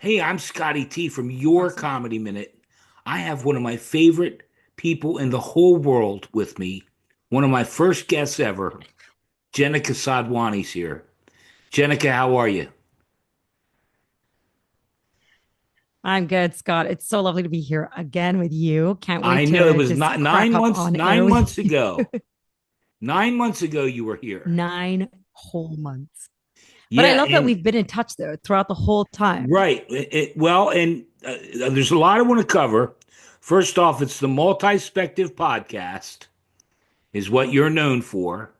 Hey, I'm Scotty T from Your Awesome. Comedy Minute. I have one of my favorite people in the whole world with me. One of my first guests ever, Jennica Sadhwani's here. Jennica, how are you? I'm good, Scott. It's so lovely to be here again with you. Can't I wait know it to was just not crack nine up months, on air nine with months you. ago. 9 months ago, you were here. 9 whole months. But I Yeah, love that and we've been in touch though throughout the whole time. right. Well, and there's a lot I want to cover. First off, it's the Multispective podcast, is what you're known for.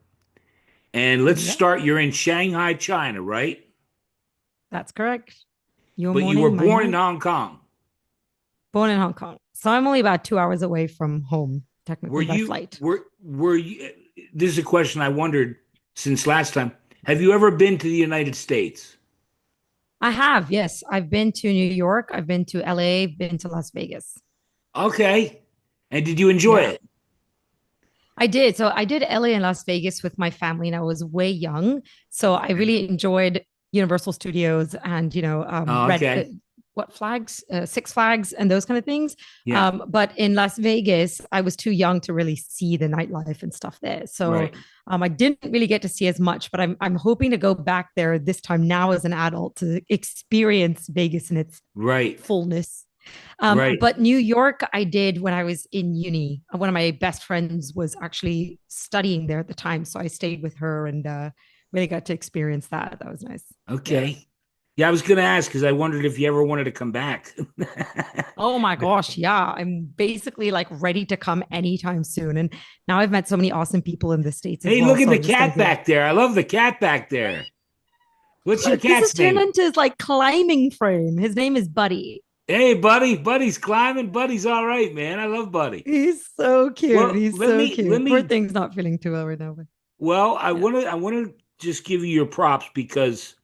And let's Yep, start. You're in Shanghai, China, right? that's correct. Your But you were morning, my born in night. Hong Kong. Born in Hong Kong. So I'm only about 2 hours away from home, Were technically by you flight. were you this is a question I wondered since last time. Have you ever been to the United States? I have, yes. I've been to New York, I've been to LA, been to Las Vegas. Okay. And did you enjoy Yeah. it? I did. So I did LA and Las Vegas with my family, and I was way young. So I Okay. really enjoyed Universal Studios and, Oh, okay. what flags, Six Flags, and those kind of things. Yeah. But in Las Vegas, I was too young to really see the nightlife and stuff there. So Right. I didn't really get to see as much, but I'm hoping to go back there this time now as an adult to experience Vegas in its Right. fullness. Right. But New York, I did when I was in uni. One of my best friends was actually studying there at the time. So I stayed with her and really got to experience that. That was nice. Yeah. Okay. Yeah, I was going to ask because I wondered if you ever wanted to come back. Oh my gosh. Yeah. I'm basically like ready to come anytime soon. And now I've met so many awesome people in the States as Hey, well. look at So the I'm just going to cat feel back there. I love the cat back there. What's your this has cat's turned name? into his like climbing frame. His name is Buddy. Hey, buddy. Buddy's climbing. Buddy's all right, man. I love Buddy. He's so cute. Well, He's let so me let cute. Poor me thing's not feeling too well right now. But well, yeah. I want to just give you your props because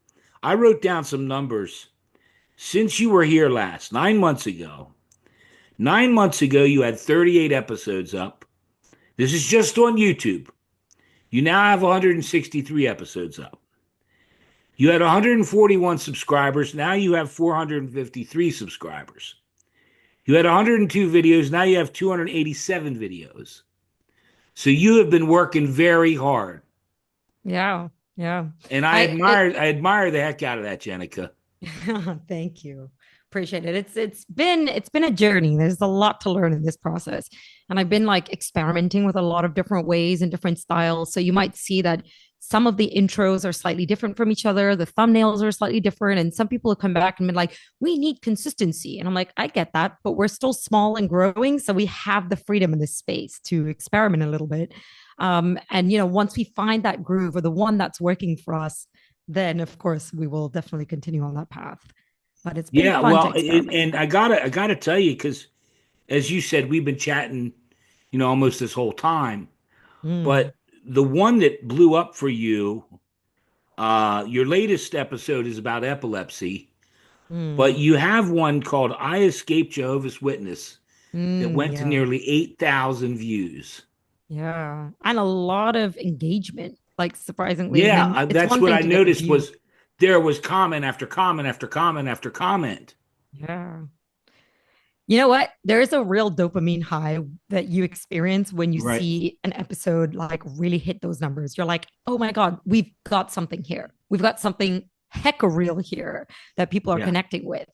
I wrote down some numbers since you were here last, 9 months ago. 9 months ago, you had 38 episodes up. This is just on YouTube. You now have 163 episodes up. You had 141 subscribers. Now you have 453 subscribers. You had 102 videos. Now you have 287 videos. So you have been working very hard. Yeah. Yeah. And I it I admire the heck out of that, Jenica. Thank you. Appreciate it. It's been a journey. There's a lot to learn in this process. And I've been like experimenting with a lot of different ways and different styles. So you might see that some of the intros are slightly different from each other. The thumbnails are slightly different. And some people have come back and been like, we need consistency. And I'm like, I get that, but we're still small and growing. So we have the freedom in this space to experiment a little bit. And once we find that groove or the one that's working for us, then of course we will definitely continue on that path. But it's been Yeah, fun to well, experiment. and I gotta tell you because, as you said, we've been chatting, almost this whole time. Mm, But the one that blew up for you, your latest episode is about epilepsy, but mm, you have one called "I Escaped Jehovah's Witness" that went to yeah, nearly 8,000 views. yeah, and a lot of engagement, like surprisingly. I Yeah, mean, it's that's one what thing I to get the noticed views. was there was comment after comment after comment after comment. Yeah. You know what? There is a real dopamine high that you experience when you Right. see an episode like really hit those numbers. You're like, oh my God, we've got something here. We've got something hecka real here that people are Yeah. connecting with.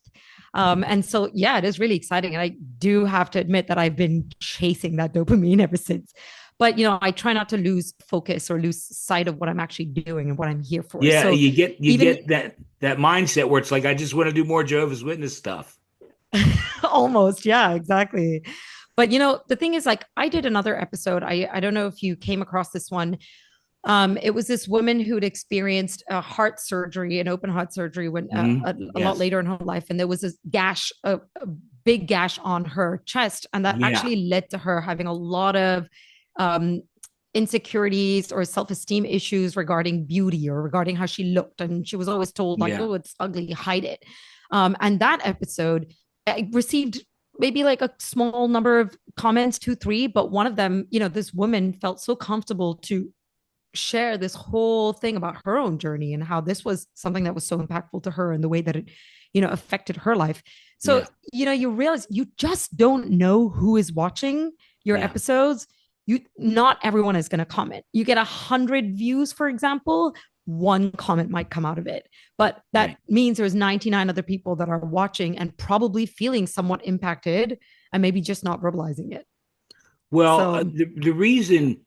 And so, yeah, it is really exciting. And I do have to admit that I've been chasing that dopamine ever since. But, I try not to lose focus or lose sight of what I'm actually doing and what I'm here for. Yeah, So, you even get that mindset where it's like I just want to do more Jehovah's Witness stuff. almost, yeah, exactly. But the thing is, like, I did another episode. I don't know if you came across this one. It was this woman who'd experienced a heart surgery, an open heart surgery, when a lot Yes. later in her life, and there was this gash, a big gash on her chest, and that Yeah. actually led to her having a lot of um, insecurities or self-esteem issues regarding beauty or regarding how she looked, and she was always told like, Yeah. "Oh, it's ugly, hide it." And that episode I received maybe like a small number of comments, two, three, but one of them, this woman felt so comfortable to share this whole thing about her own journey and how this was something that was so impactful to her and the way that it affected her life. So, Yeah. you realize you just don't know who is watching your Yeah. episodes. Not everyone is going to comment. You get 100 views, for example, one comment might come out of it, but that Right. means there's 99 other people that are watching and probably feeling somewhat impacted and maybe just not verbalizing it. Well, So, the reason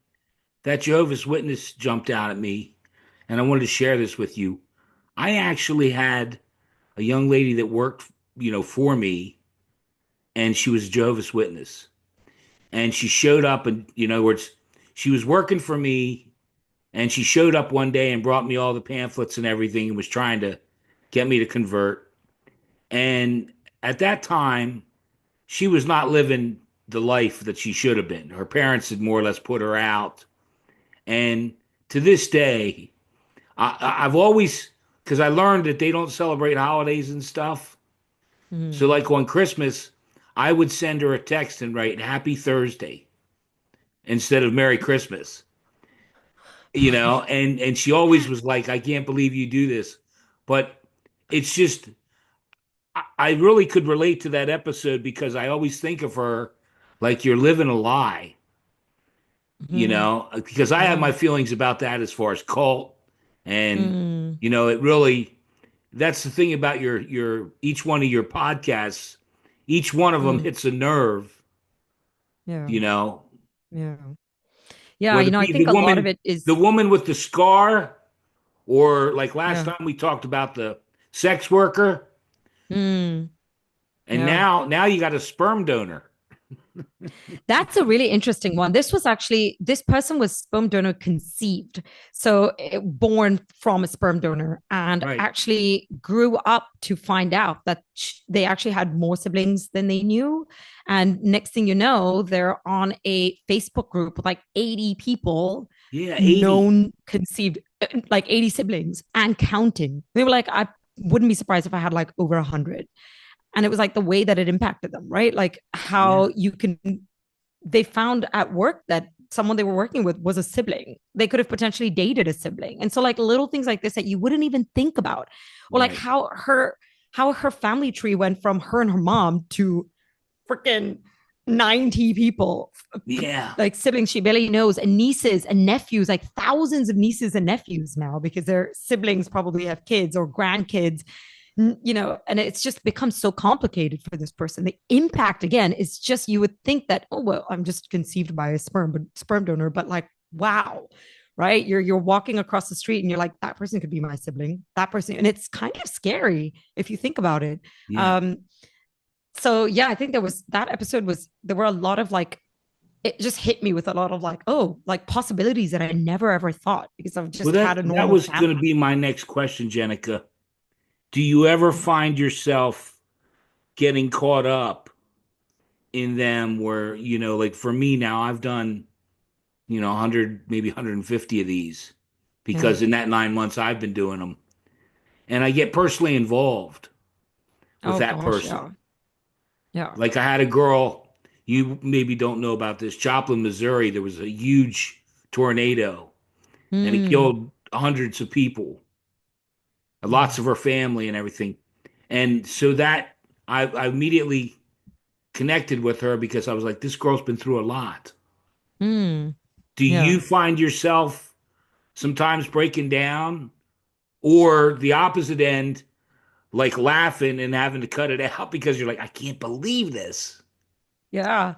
that Jehovah's Witness jumped out at me, and I wanted to share this with you. I actually had a young lady that worked, for me, and she was a Jehovah's Witness. And she showed up, and, in other words, she was working for me, and she showed up one day and brought me all the pamphlets and everything and was trying to get me to convert. And at that time, she was not living the life that she should have been. Her parents had more or less put her out. And to this day, I've always, because I learned that they don't celebrate holidays and stuff. So, mm, like on Christmas, I would send her a text and write Happy Thursday instead of Merry Christmas, and she always was like, I can't believe you do this. But it's just, I really could relate to that episode because I always think of her like you're living a lie, mm, because I have yeah. my feelings about that as far as cult. And, Mm, it really, that's the thing about your each one of your podcasts. Each one of them mm, hits a nerve, yeah. you know, Yeah. Yeah. whether it I be think a lot of it the is, woman with the scar, or like last yeah. time we talked about the sex worker, Mm, and yeah. now you got a sperm donor. That's a really interesting one. This person was sperm donor conceived. So born from a sperm donor and Right. actually grew up to find out that they actually had more siblings than they knew. And next thing you know, they're on a Facebook group with like 80 people, Yeah, 80. known conceived, like 80 siblings and counting. They were like, I wouldn't be surprised if I had like over 100. And it was like the way that it impacted them, right? Like Yeah. how they found at work that someone they were working with was a sibling. They could have potentially dated a sibling. And so like little things like this that you wouldn't even think about. Or like Right. how her family tree went from her and her mom to freaking 90 people, Yeah. like siblings she barely knows, and nieces and nephews, like thousands of nieces and nephews now because their siblings probably have kids or grandkids, and it's just become so complicated for this person. The impact again is just, you would think that, oh well, I'm just conceived by a sperm donor, but like, wow, right? You're walking across the street and you're like, that person could be my sibling, that person, and it's kind of scary if you think about it. Yeah. um so yeah, I think that episode was, there were a lot of like, it just hit me with a lot of like, oh, like possibilities that I never ever thought because I've Well, just had that a that normal was family. going to be my next question, Jenica. Do you ever find yourself getting caught up in them where, like for me now, I've done, 100, maybe 150 of these Yeah. because in that 9 months I've been doing them, and I get personally involved with Oh that gosh, person. yeah. Yeah. Like I had a girl, you maybe don't know about this, Joplin, Missouri, there was a huge tornado and it Mm, killed hundreds of people, lots mm, of her family and everything. And so that I immediately connected with her because I was like, this girl's been through a lot. mm, Do yeah. you find yourself sometimes breaking down, or the opposite end, like laughing and having to cut it out because you're like, I can't believe this? Yeah.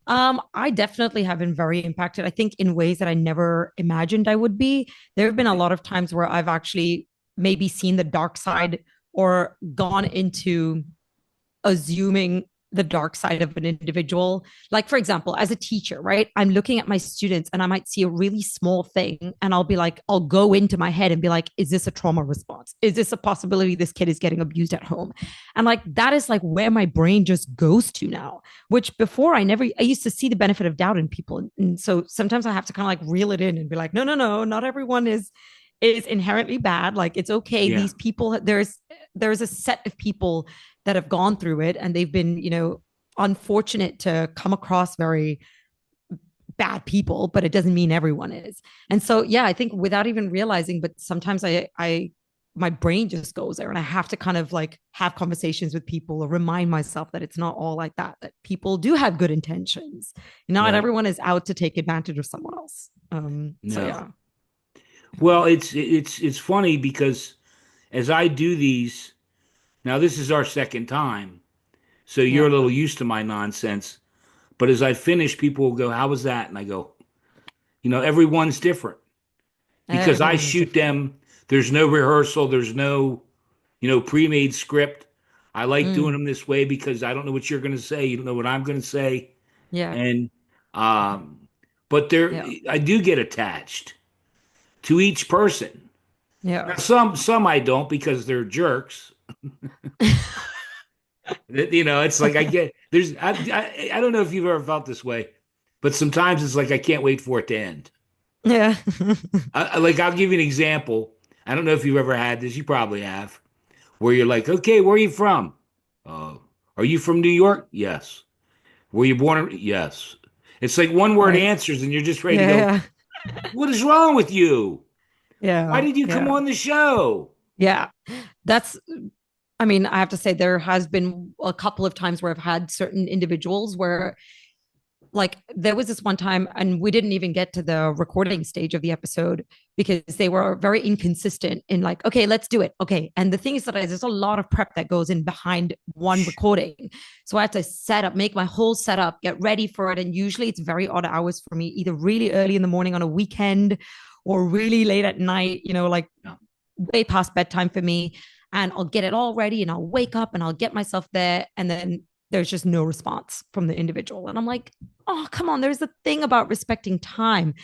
I definitely have been very impacted. I think in ways that I never imagined I would be. There have been a Right. lot of times where I've actually maybe seen the dark side or gone into assuming the dark side of an individual. Like, for example, as a teacher, right? I'm looking at my students and I might see a really small thing and I'll be like, I'll go into my head and be like, is this a trauma response? Is this a possibility this kid is getting abused at home? And like, that is like where my brain just goes to now, which before I used to see the benefit of doubt in people. And so sometimes I have to kind of like reel it in and be like, no, no, no, not everyone is inherently bad. Like it's okay. Yeah. These people, there's a set of people that have gone through it and they've been, unfortunate to come across very bad people, but it doesn't mean everyone is. And so, yeah, I think without even realizing, but sometimes I my brain just goes there, and I have to kind of like have conversations with people or remind myself that it's not all like that, that people do have good intentions. Not Right. everyone is out to take advantage of someone else. So No. yeah. Well, it's funny because as I do these, now this is our second time, so you're Yeah. a little used to my nonsense. But as I finish, people will go, "How was that?" And I go, everyone's different because I Everyone is shoot different. them. There's no rehearsal. There's no, pre-made script. I like doing Mm, them this way because I don't know what you're going to say. You don't know what I'm going to say. yeah. And, um, but Yeah. I do get attached to each person. Yeah. Now, some I don't because they're jerks. It's like I get I don't know if you've ever felt this way, but sometimes it's like I can't wait for it to end. Yeah. Like I'll give you an example. I don't know if you've ever had this. You probably have, where you're like, okay, where are you from? Uh, are you from New York? Yes. Were you born? Yes. It's like one word Right. answers, and you're just ready to go. Yeah. What is wrong with you? Why Yeah. did you come Yeah. on the show? Yeah. That's, I mean, I have to say there has been a couple of times where I've had certain individuals where, like, there was this one time and we didn't even get to the recording stage of the episode because they were very inconsistent in like, okay, let's do it. Okay. And the thing is that there's a lot of prep that goes in behind one recording. So I had to set up, make my whole setup, get ready for it. And usually it's very odd hours for me, either really early in the morning on a weekend or really late at night, like No. way past bedtime for me. And I'll get it all ready and I'll wake up and I'll get myself there. And then there's just no response from the individual. And I'm like, oh, come on. There's a thing about respecting time.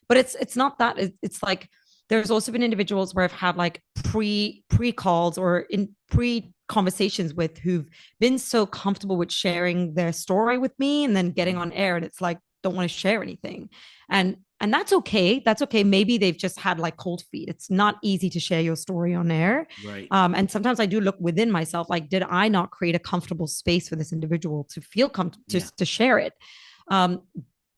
But it's not that. It's like there's also been individuals where I've had like pre calls or in pre conversations with who've been so comfortable with sharing their story with me and then getting on air and it's like don't want to share anything. And that's okay. That's okay. Maybe they've just had like cold feet. It's not easy to share your story on air. Right. And sometimes I do look within myself, like, did I not create a comfortable space for this individual to feel comfortable Yeah. to share it? Um,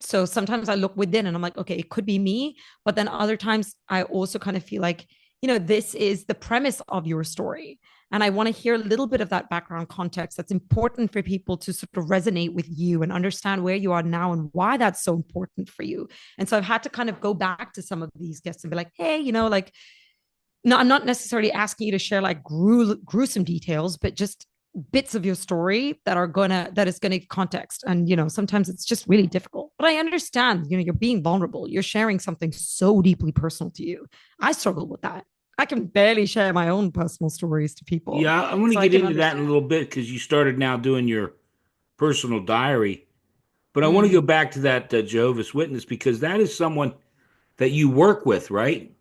so sometimes I look within and I'm like, okay, it could be me. But then other times I also kind of feel like, this is the premise of your story. And I want to hear a little bit of that background context that's important for people to sort of resonate with you and understand where you are now and why that's so important for you. And so I've had to kind of go back to some of these guests and be like, hey, like, no, I'm not necessarily asking you to share like gruesome details, but just bits of your story that is gonna context. And sometimes it's just really difficult. But I understand, you're being vulnerable. You're sharing something so deeply personal to you. I struggle with that. I can barely share my own personal stories to people. Yeah, I want to So I get can into that in a understand. little bit because you started now doing your personal diary. But I want to go Mm, back to that Jehovah's Witness because that is someone that you work with, right?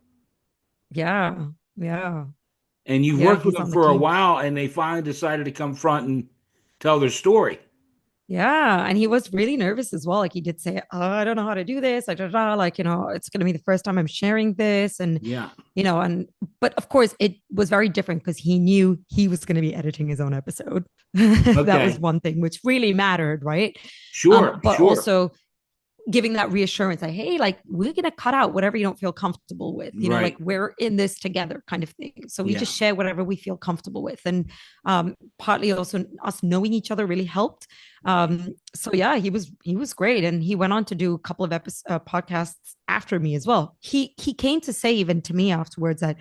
yeah. Yeah. And you've Yeah. worked with He's them on the for a team. while, and they finally decided to come front and tell their story. Yeah, and he was really nervous as well. Like he did say, "Oh, I don't know how to do this. Like, it's going to be the first time I'm sharing this." And, Yeah. but of course, it was very different because he knew he was going to be editing his own episode. That was Okay. one thing which really mattered, right? Sure. But Sure. also giving that reassurance, like, hey, like we're gonna cut out whatever you don't feel comfortable with, like Right. we're in this together kind of thing. So we Yeah. just share whatever we feel comfortable with. And partly also us knowing each other really helped. So yeah, he was great. And he went on to do a couple of podcasts after me as well. He came to say even to me afterwards that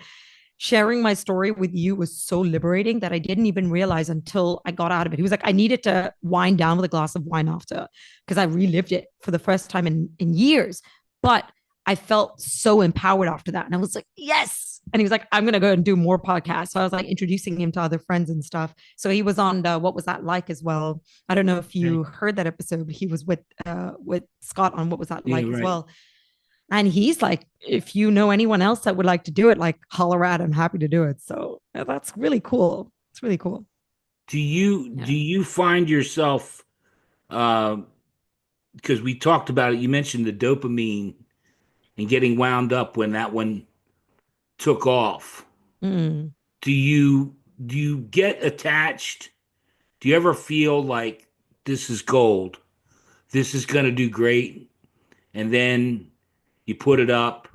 sharing my story with you was so liberating that I didn't even realize until I got out of it. He was like, I needed to wind down with a glass of wine after because I relived it for the first time in years. But I felt so empowered after that. And I was like, yes. And he was like, I'm going to go and do more podcasts. So I was like introducing him to other friends and stuff. So he was on What Was That Like as well. I don't know if Okay. you heard that episode, but he was with Scott on What Was That Yeah. Like as Right. well. And he's like, if you know anyone else that would like to do it, like holler at, I'm happy to do it. So that's really cool. It's really cool. Do Yeah. you find yourself uh, because we talked about it, you mentioned the dopamine and getting wound up when that one took off. Mm. Do you get attached? Do you ever feel like this is gold? This is going to do great, and then you put it up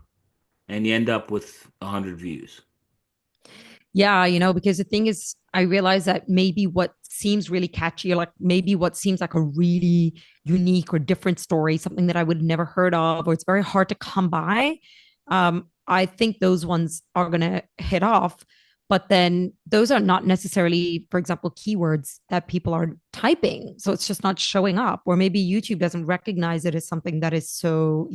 and you end up with 100 views. Yeah, because the thing is, I realize that maybe what seems really catchy, or like maybe what seems like a really unique or different story, something that I would never heard of, or it's very hard to come by. I think those ones are gonna hit off, but then those are not necessarily, for example, keywords that people are typing. So it's just not showing up, or maybe YouTube doesn't recognize it as something that is so,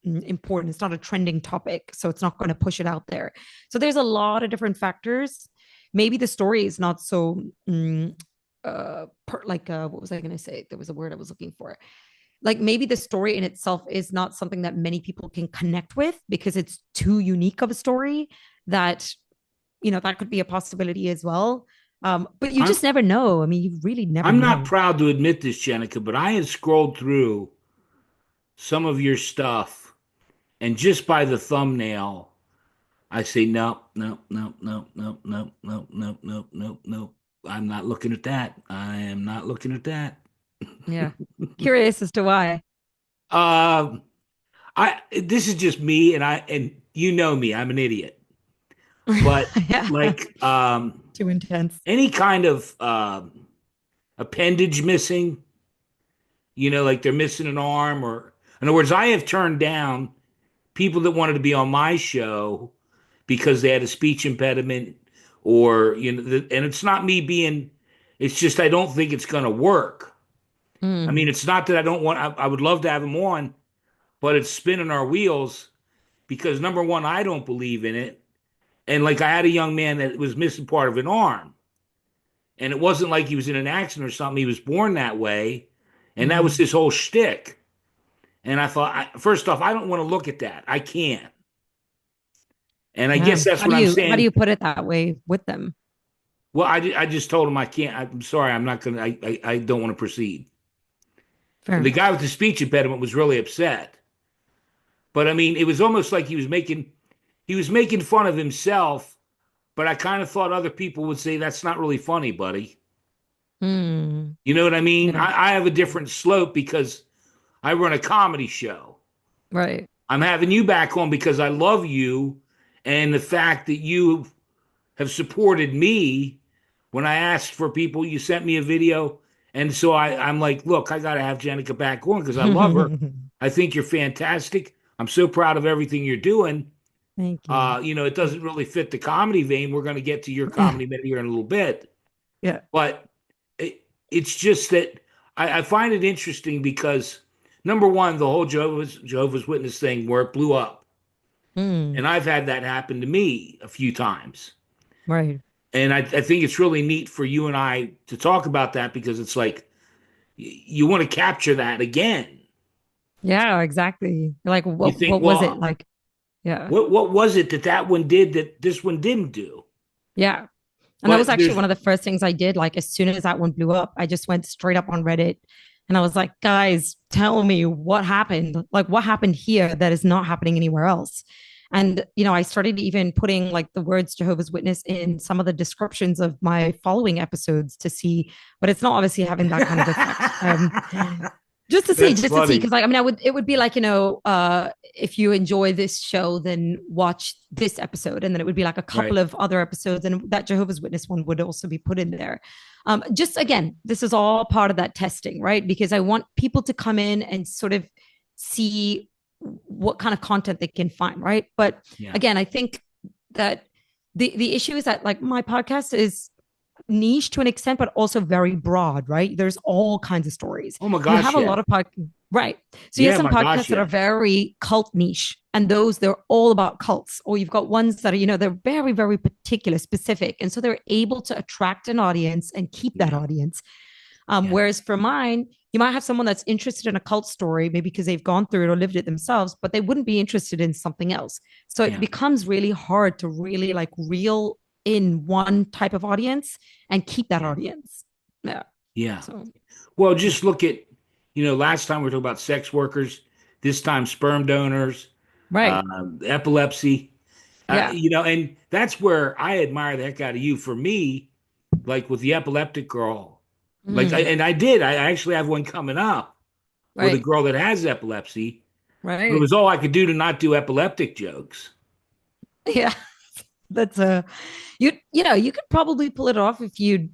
important. It's not a trending topic, so it's not going to push it out there. So there's a lot of different factors. Maybe the story is not so what was I going to say? There was a word I was looking for. Like maybe the story in itself is not something that many people can connect with because it's too unique of a story that that could be a possibility as well. But you I'm just never know. I mean, you really never I'm not know. proud to admit this, Jenica, but I had scrolled through some of your stuff, and just by the thumbnail, I say no, no, no, no, no, no, no, no, no, no, no. I'm not looking at that. I am not looking at that. Yeah. Curious as to why. Um, I this is just me, and you know me, I'm an idiot. But Yeah. like Too intense. any kind of appendage missing, like they're missing an arm, or in other words, I have turned down people that wanted to be on my show because they had a speech impediment, or and it's not me being, it's just I don't think it's going to work. I mean, Mm, it's not that I don't want, I would love to have them on, but it's spinning our wheels because number one, I don't believe in it. And like I had a young man that was missing part of an arm, and it wasn't like he was in an accident or something. He was born that way, and that was mm. his whole shtick. And I thought, first off, I don't want to look at that. I can't. And I Yeah. guess that's How what do I'm you how do saying. you put it that way with them? Well, I just told him I can't. I'm sorry. I'm not going to. I don't want to proceed. Fair And the guy enough. with the speech impediment was really upset. But I mean, it was almost like he was making fun of himself. But I kind of thought other people would say that's not really funny, buddy. Mm, You know what I mean? yeah. I have a different slope because I run a comedy show. Right. I'm having you back on because I love you and the fact that you have supported me when I asked for people. You sent me a video. And so I'm like, look, I got to have Jennica back on because I love her. I think you're fantastic. I'm so proud of everything you're doing. Thank you. It doesn't really fit the comedy vein. We're going to get to your comedy maybe here in a little bit. Yeah. But it's just that I find it interesting because number one, the whole Jehovah's Witness thing where it blew up, Mm, and I've had that happen to me a few times, right. and I think it's really neat for you and I to talk about that because it's like you want to capture that again. Yeah, exactly. Like You what think, what was it well, like? Yeah. what was it that one did that this one didn't do? Yeah. And that was But actually there's one of the first things I did. Like as soon as that one blew up, I just went straight up on Reddit and I was like, guys, tell me what happened. Like what happened here that is not happening anywhere else. And I started even putting like the words Jehovah's Witness in some of the descriptions of my following episodes to see, but it's not obviously having that kind of effect. Just to see, that's just to see, funny, because like I mean, it would be like if you enjoy this show, then watch this episode, and then it would be like a couple right? of other episodes, and that Jehovah's Witness one would also be put in there. Just again, this is all part of that testing, right? Because I want people to come in and sort of see what kind of content they can find, right? But Yeah. again, I think that the issue is that like my podcast is niche to an extent, but also very broad, right? There's all kinds of stories. Oh my You have gosh, a yeah, lot of right. So you have yeah, some my gosh, podcasts that are yeah, very cult niche, and those they're all about cults. Or you've got ones that are, they're very, very particular, specific, and so they're able to attract an audience and keep that yeah, audience. yeah, Whereas for mine, you might have someone that's interested in a cult story, maybe because they've gone through it or lived it themselves, but they wouldn't be interested in something else. So it yeah, becomes really hard to really like reel in one type of audience and keep that yeah, audience. Yeah. yeah. So, Well, just look at, last time we were talking about sex workers, this time sperm donors, right. epilepsy, Yeah. and that's where I admire the heck out of you. For me, like with the epileptic girl, like, Mm, I actually have one coming up with a right. girl that has epilepsy, but it Right. was all I could do to not do epileptic jokes. Yeah. That's a you know, you could probably pull it off if you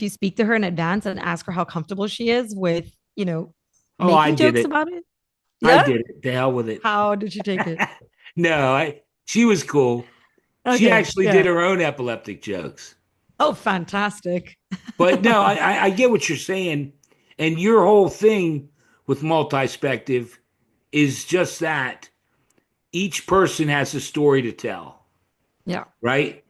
speak to her in advance and ask her how comfortable she is with, Oh, I making did jokes it. about it. I Yeah. did it. The hell with it. How did she take it? No, she was cool. She Okay. actually did Yeah. her own epileptic jokes. Oh, fantastic. But no, I get what you're saying. And your whole thing with multispective is just that each person has a story to tell, Yeah. right?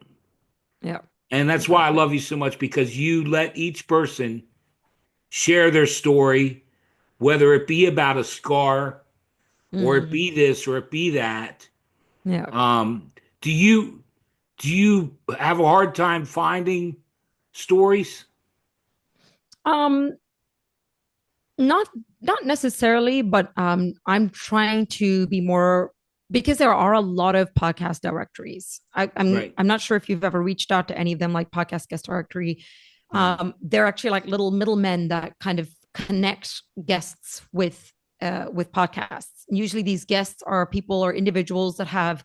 Yeah. And that's why I Exactly. love you so much because you let each person share their story, whether it be about a scar or it Mm. be this or it be that. Yeah. Um, do you have a hard time finding stories? Um, not not necessarily, but I'm trying to be more because there are a lot of podcast directories. Right. I'm not sure if you've ever reached out to any of them, like Podcast Guest Directory. No. They're actually like little middlemen that kind of connect guests with podcasts. Usually, these guests are people or individuals that have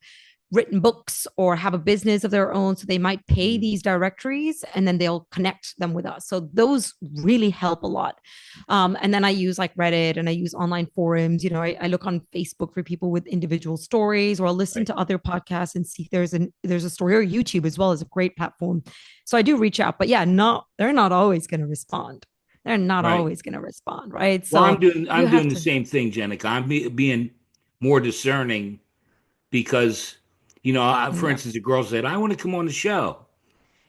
written books or have a business of their own. So they might pay Mm. these directories and then they'll connect them with us. So those really help a lot. And then I use like Reddit and I use online forums. I look on Facebook for people with individual stories, or I'll listen Right. to other podcasts and see if there's a story, or YouTube as well is a great platform. So I do reach out, but yeah, they're not always going to respond. They're not Right. always going to respond, right? Well, So you I'm have doing the to. same thing, Jenica. Being more discerning because, for Yeah. instance, a girl said, "I want to come on the show,"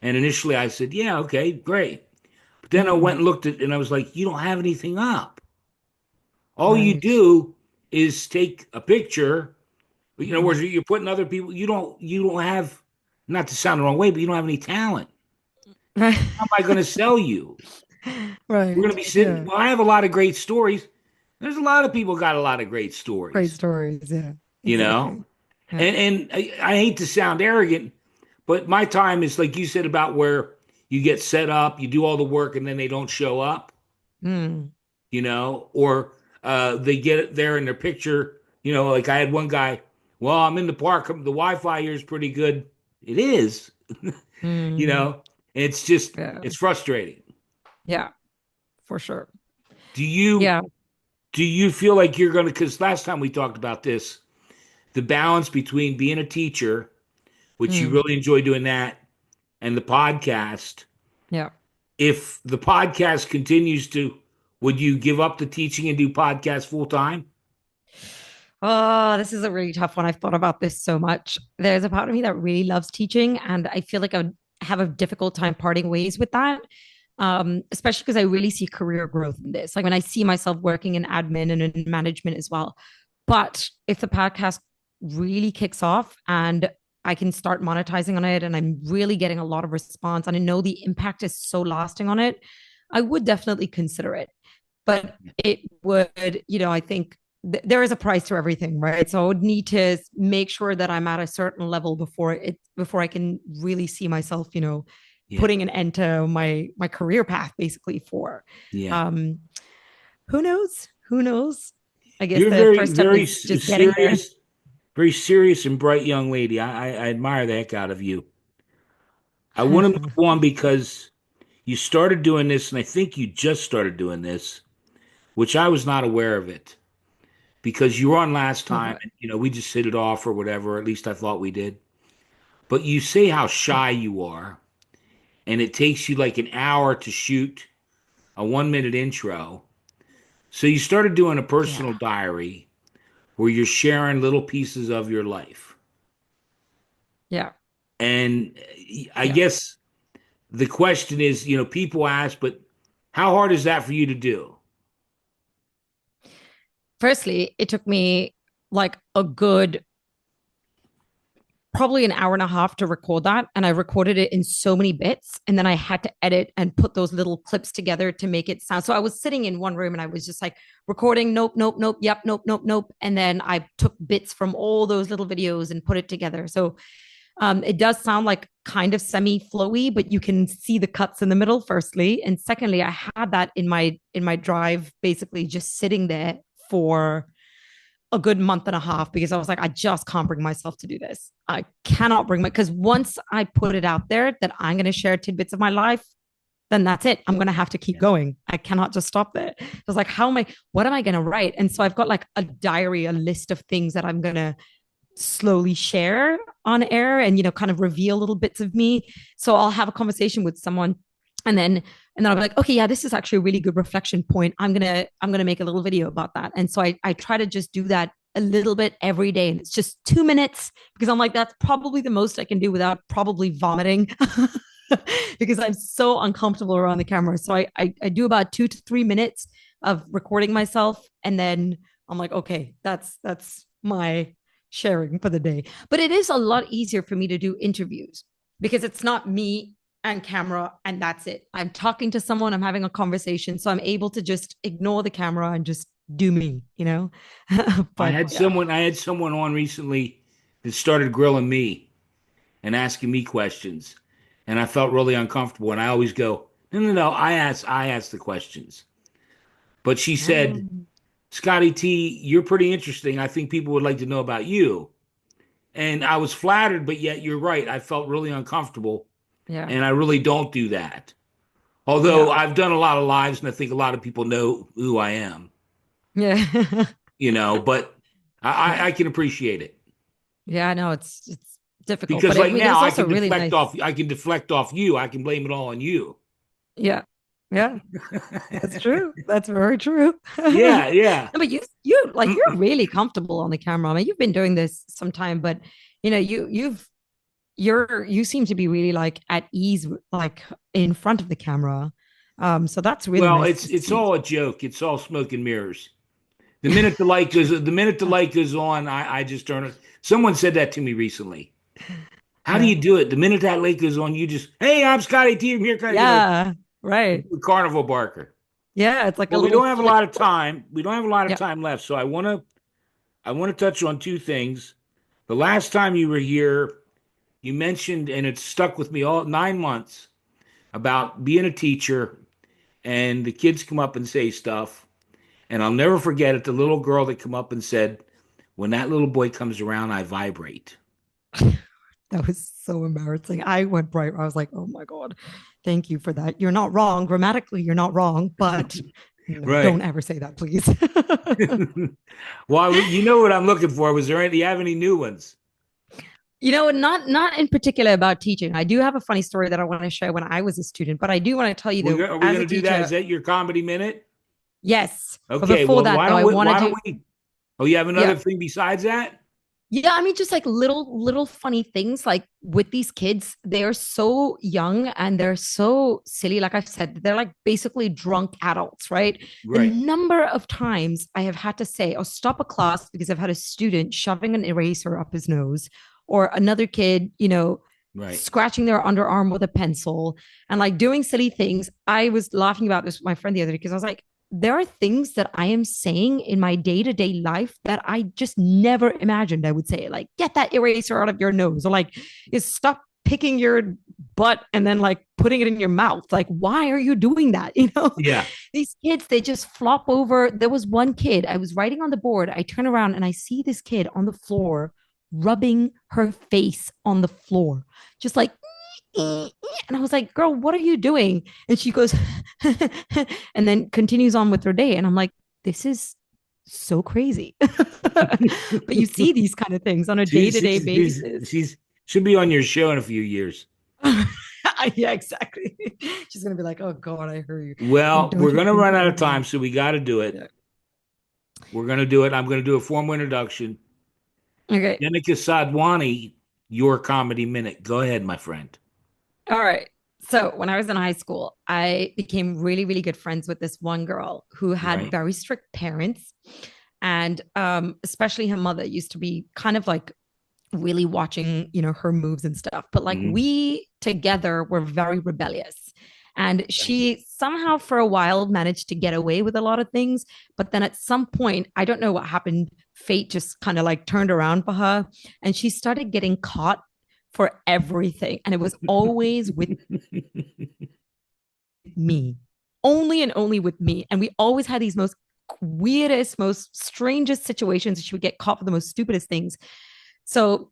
and initially I said, "Yeah, okay, great." But then I went Mm, and looked at, and I was like, "You don't have anything up. All you right. do is take a picture. Where Mm. you're putting other people. You don't have, not to sound the wrong way, but you don't have any talent. Right. How am I going to sell you? We're going to Right. be sitting. Yeah. Well, I have a lot of great stories. There's a lot of people got a lot of great Great stories, stories. Yeah. you know. Exactly. Yeah. And I hate to sound arrogant, but my time is like you said about where you get set up, you do all the work, and then they don't show up, Mm. or they get there in their picture, like I had one guy. Well, I'm in the park. The Wi-Fi here is pretty good. It is, you Mm. know. It's just Yeah. it's frustrating. Yeah. For sure. Do you Yeah. do you feel like you're going to? Because last time we talked about this, the balance between being a teacher, which you Mm. really enjoy doing that, and the podcast. Yeah. If the podcast continues to, would you give up the teaching and do podcast full time? Oh, this is a really tough one. I've thought about this so much. There's a part of me that really loves teaching, and I feel like I would have a difficult time parting ways with that. Especially because I really see career growth in this. Like when I see myself working in admin and in management as well. But if the podcast really kicks off and I can start monetizing on it and I'm really getting a lot of response and I know the impact is so lasting on it, I would definitely consider it. But it would, I think there is a price to everything, right? So I would need to make sure that I'm at a certain level before I can really see myself, Yeah, putting an end to my career path basically for. yeah. Um, who knows? Who knows? I guess You're a the very, first step very is just getting there. serious, very serious and bright young lady. I admire the heck out of you. I want to move on because you started doing this, and I think you just started doing this, which I was not aware of it because you were on last time, Okay. and we just hit it off or whatever. At least I thought we did. But you say how shy you are, and it takes you like an hour to shoot a 1 minute intro. So you started doing a personal Yeah. diary where you're sharing little pieces of your life. Yeah. And I Yeah. guess the question is, people ask, but how hard is that for you to do? Firstly, it took me like a good probably an hour and a half to record that. And I recorded it in so many bits. And then I had to edit and put those little clips together to make it sound. So I was sitting in one room and I was just like recording, nope, nope, nope, yep, nope, nope, nope. And then I took bits from all those little videos and put it together. So it does sound like kind of semi flowy, but you can see the cuts in the middle, firstly. And secondly, I had that in my drive, basically just sitting there for a good month and a half because I was like, I just can't bring myself to do this. I cannot bring my, because once I put it out there that I'm going to share tidbits of my life, then that's it. I'm going to have to keep going. I cannot just stop there. I was like, what am I going to write? And so I've got like a diary, a list of things that I'm going to slowly share on air and, kind of reveal little bits of me. So I'll have a conversation with someone and then I'll be like, okay, yeah, this is actually a really good reflection point. I'm gonna make a little video about that. And so I try to just do that a little bit every day. And it's just 2 minutes because I'm like, that's probably the most I can do without probably vomiting. Because I'm so uncomfortable around the camera. So I do about 2 to 3 minutes of recording myself. And then I'm like, okay, that's my sharing for the day. But it is a lot easier for me to do interviews because it's not me and camera and that's it. I'm talking to someone, I'm having a conversation. So I'm able to just ignore the camera and just do me, I but had yeah. someone on recently that started grilling me and asking me questions, and I felt really uncomfortable. And I always go, no, no, no. I ask the questions. But she said, Um, Scotty T, you're pretty interesting. I think people would like to know about you. And I was flattered, but yet you're right. I felt really uncomfortable, yeah. and I really don't do that. Yeah. Although I've done a lot of lives, and I think a lot of people know who I am, Yeah. but Yeah. I can appreciate it. Yeah, I know it's difficult, Because but I like mean now it's also really nice. I can deflect off you. I can blame it all on you. Yeah. Yeah. That's true. That's very true. No, Yeah, yeah. but you like you're really comfortable on the camera. I mean, you've been doing this some time, but you seem to be really like at ease like in front of the camera. So that's really Well, nice it's to it's see. all a joke. It's all smoke and mirrors. The minute the light goes on, I just turn it. Someone said that to me recently. How do Yeah. you do it? The minute that light goes on, you just, hey, I'm Scotty T. I'm here, Yeah. Right. carnival barker. Yeah, it's like a Well, we little don't have a flick. lot of time. We don't have a lot of Yeah. time left, so I want to touch on two things. The last time you were here, you mentioned, and it stuck with me all 9 months, about being a teacher, and the kids come up and say stuff, and I'll never forget it. The little girl that come up and said, "When that little boy comes around, I vibrate." That was so embarrassing. I went bright. I was like, oh my God, thank you for that. You're not wrong. Grammatically, you're not wrong, but no, Right. don't ever say that, please. Well, you know what I'm looking for. Do you have any new ones? Not in particular about teaching. I do have a funny story that I want to share when I was a student, but I do want to tell you though, Are we as going a to do that? Is teacher, that your comedy minute? yes. But Okay. before Well, that though, I want to why do don't we? Oh, you have yeah. another thing besides that? Yeah, I mean, just like little funny things like with these kids, they are so young and they're so silly. Like I've said, they're like basically drunk adults, right? The Right. number of times I have had to say, or stop a class because I've had a student shoving an eraser up his nose, or another kid, Right. scratching their underarm with a pencil and like doing silly things. I was laughing about this with my friend the other day because I was like, there are things that I am saying in my day to day life that I just never imagined I would say. Like, get that eraser out of your nose, or like, is stop picking your butt and then like putting it in your mouth. Like, why are you doing that? Yeah. These kids, they just flop over. There was one kid, I was writing on the board. I turn around and I see this kid on the floor rubbing her face on the floor, just like, and I was like, girl, what are you doing? And she goes, and then continues on with her day. And I'm like, this is so crazy. But you see these kind of things on a day She's to day she's she's basis. she's should be on your show in a few years. Yeah, exactly. She's going to be like, oh God, I heard you. And Well, don't we're you gonna think run that out of would time, be, so we got to do it. yeah. We're gonna do it. I'm gonna do a formal introduction. Okay. Jennica Sadhwani, your comedy minute. Go ahead, my friend. All right. So when I was in high school, I became really, really good friends with this one girl who had Right. very strict parents. And especially her mother used to be kind of like really watching, her moves and stuff. But like Mhm. we together were very rebellious. And Right. she somehow for a while managed to get away with a lot of things. But then at some point, I don't know what happened. Fate just kind of like turned around for her and she started getting caught for everything. And it was always with me, only and only with me. And we always had these most weirdest, most strangest situations. She would get caught for the most stupidest things. So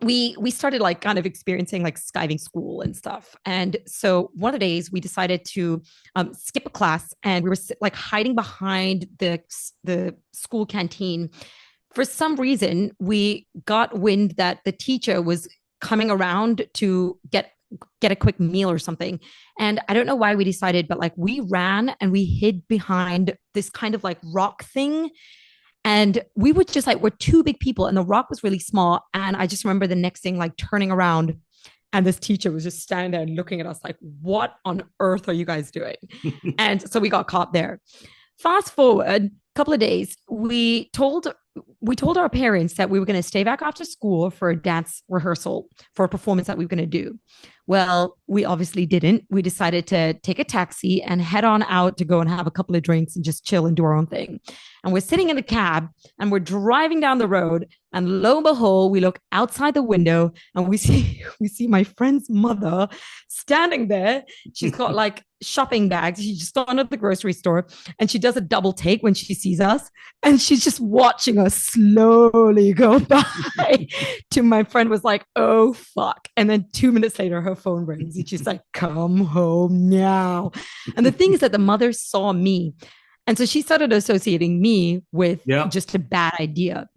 we started like kind of experiencing like skiving school and stuff. And so one of the days we decided to skip a class, and we were like hiding behind the school canteen. For some reason, we got wind that the teacher was coming around to get a quick meal or something. And I don't know why we decided, but like we ran and we hid behind this kind of like rock thing. And we would just like, we're two big people and the rock was really small. And I just remember the next thing, like turning around, and this teacher was just standing there and looking at us like, what on earth are you guys doing? And so we got caught there. Fast forward a couple of days, we told our parents that we were going to stay back after school for a dance rehearsal for a performance that we were going to do. Well, we obviously didn't. We decided to take a taxi and head on out to go and have a couple of drinks and just chill and do our own thing. And we're sitting in the cab and we're driving down the road. And lo and behold, we look outside the window and we see my friend's mother standing there. She's got like shopping bags. She's just gone to the grocery store and she does a double take when she sees us. And she's just watching us slowly go by. To my friend was like, oh, fuck. And then 2 minutes later, her phone rings and she's like, come home now. And the thing is that the mother saw me. And so she started associating me with just a bad idea.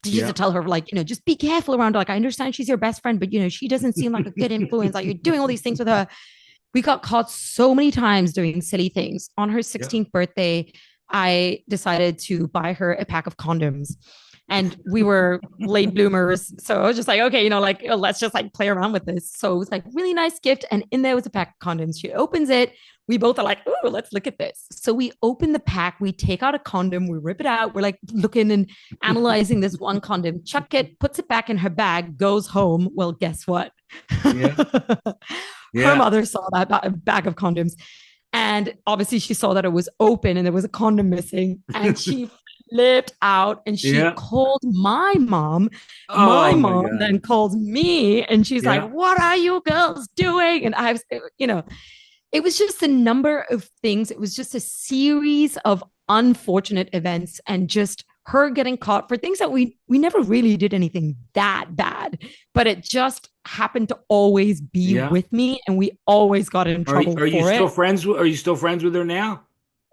She used to tell her, like, just be careful around her. Like, I understand she's your best friend, but, she doesn't seem like a good influence. Like, you're doing all these things with her. We got caught so many times doing silly things. On her 16th birthday, I decided to buy her a pack of condoms. And we were late bloomers. So I was just like, okay, let's just like play around with this. So it was like really nice gift. And in there was a pack of condoms. She opens it. We both are like, ooh, let's look at this. So we open the pack. We take out a condom. We rip it out. We're like looking and analyzing this one condom. Chuck it, puts it back in her bag, goes home. Well, guess what? Yeah. Her mother saw that bag of condoms. And obviously she saw that it was open and there was a condom missing. And she flipped out and she called my mom. My mom then calls me and she's like, what are you girls doing? And I was, it was just a number of things. It was just a series of unfortunate events and just her getting caught for things that we never really did anything that bad, but it just happened to always be with me and we always got in trouble are you for still it. Are you still friends with her now?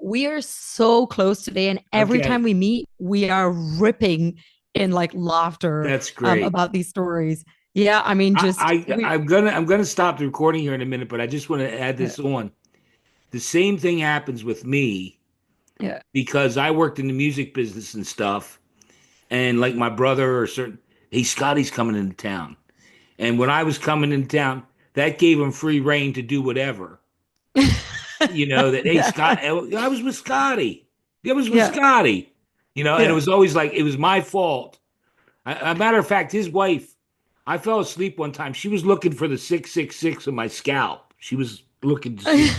We are so close today, and every time we meet, we are ripping in like laughter. That's great. About these stories. Yeah, I mean, just I'm gonna stop the recording here in a minute, but I just want to add this on. The same thing happens with me. Yeah. Because I worked in the music business and stuff, and like my brother hey, Scotty's coming into town, and when I was coming into town, that gave him free reign to do whatever. Hey, Scott, I was with Scotty. I was with Scotty. And it was always like it was my fault. A matter of fact, his wife, I fell asleep one time. She was looking for the 666 on my scalp. She was looking to see.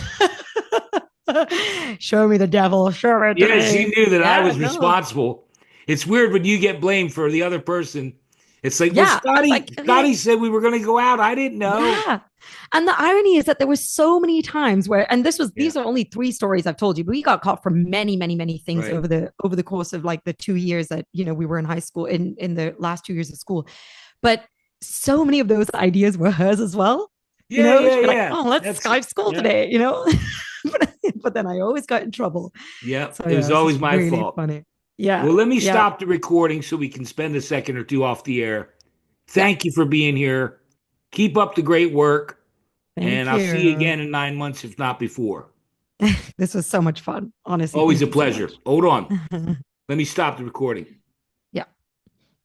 Show me the devil. Show me. She knew that I was responsible. It's weird when you get blamed for the other person. It's like, well, Scotty said we were going to go out. I didn't know. Yeah. And the irony is that there were so many times where, and these are only 3 stories I've told you, but we got caught for many, many, many things over the course of like the 2 years that, we were in high school, in the last 2 years of school. But so many of those ideas were hers as well. Like, oh, let's Skype school today, but then I always got in trouble. Yeah, so, it was always my really fault. Funny. Yeah. Well, let me stop the recording so we can spend a second or two off the air. Thank you for being here. Keep up the great work. Thank you. I'll see you again in 9 months, if not before. This was so much fun, honestly. Always a pleasure. Hold on. Let me stop the recording.